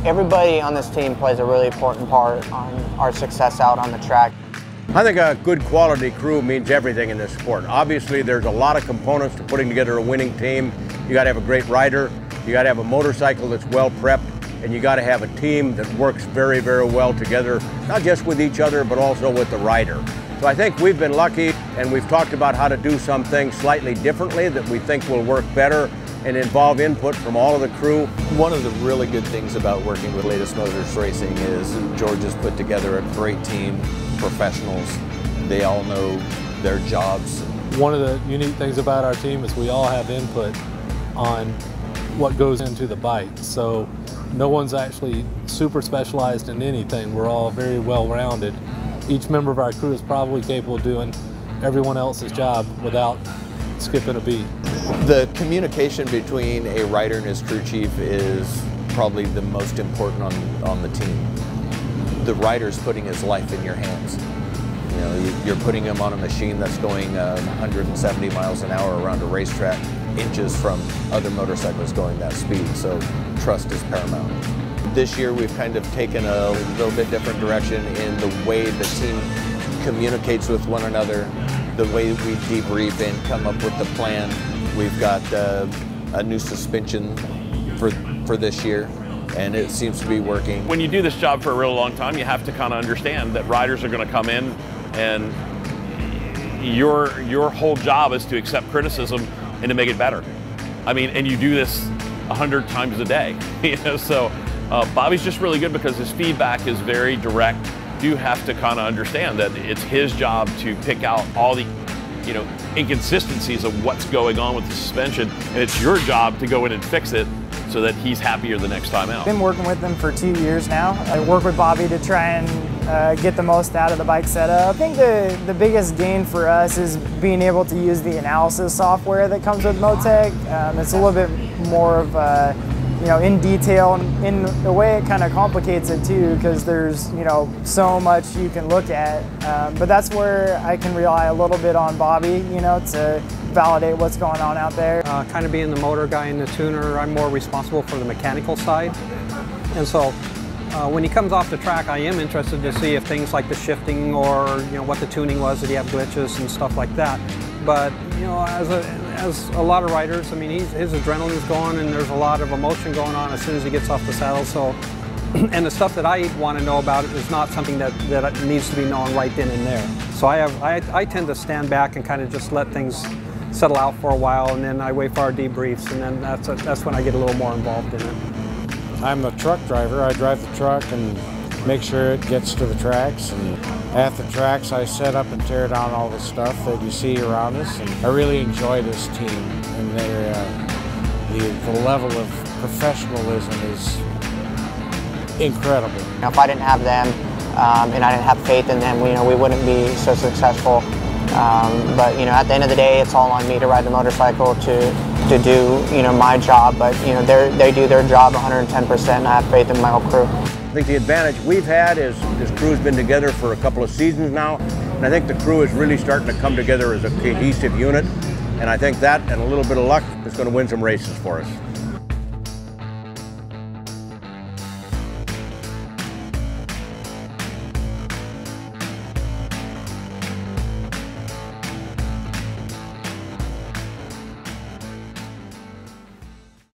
Everybody on this team plays a really important part on our success out on the track. I think a good quality crew means everything in this sport. Obviously, there's a lot of components to putting together a winning team. You got to have a great rider, you got to have a motorcycle that's well prepped, and you got to have a team that works very, very well together, not just with each other, but also with the rider. So I think we've been lucky, and we've talked about how to do some things slightly differently that we think will work better and involve input from all of the crew. One of the really good things about working with Latus Motors Racing is George has put together a great team, professionals. They all know their jobs. One of the unique things about our team is we all have input on what goes into the bike. So no one's actually super specialized in anything. We're all very well-rounded. Each member of our crew is probably capable of doing everyone else's job without skipping a beat. The communication between a rider and his crew chief is probably the most important on the team. The rider's putting his life in your hands. You know, you're putting him on a machine that's going 170 miles an hour around a racetrack, inches from other motorcycles going that speed, so trust is paramount. This year we've kind of taken a little bit different direction in the way the team communicates with one another, the way we debrief and come up with the plan. We've got a new suspension for this year, and it seems to be working. When you do this job for a real long time, you have to kind of understand that riders are going to come in, and your whole job is to accept criticism and to make it better. I mean, and you do this 100 times a day. You know, so Bobby's just really good because his feedback is very direct. You have to kind of understand that it's his job to pick out all the inconsistencies of what's going on with the suspension, and it's your job to go in and fix it so that he's happier the next time out. I've been working with him for 2 years now. I work with Bobby to try and get the most out of the bike setup. I think the biggest gain for us is being able to use the analysis software that comes with Motec. It's a little bit more of in detail, and in a way it kind of complicates it too, because there's so much you can look at, but that's where I can rely a little bit on Bobby to validate what's going on out there. Kind of being the motor guy and the tuner, I'm more responsible for the mechanical side, and so when he comes off the track, I am interested to see if things like the shifting or what the tuning was, did he have glitches and stuff like that. But as a lot of riders, I mean, his adrenaline's going, and there's a lot of emotion going on as soon as he gets off the saddle. So, and the stuff that I want to know about it is not something that needs to be known right then and there. So I tend to stand back and kind of just let things settle out for a while, and then I wait for our debriefs, and then that's when I get a little more involved in it. I'm the truck driver. I drive the truck and make sure it gets to the tracks, and at the tracks I set up and tear down all the stuff that you see around us, and I really enjoy this team, and the level of professionalism is incredible. If I didn't have them and I didn't have faith in them, we wouldn't be so successful. But at the end of the day, it's all on me to ride the motorcycle to do my job. But they do their job 110%, and I have faith in my whole crew. I think the advantage we've had is this crew's been together for a couple of seasons now, and I think the crew is really starting to come together as a cohesive unit, and I think that and a little bit of luck is going to win some races for us.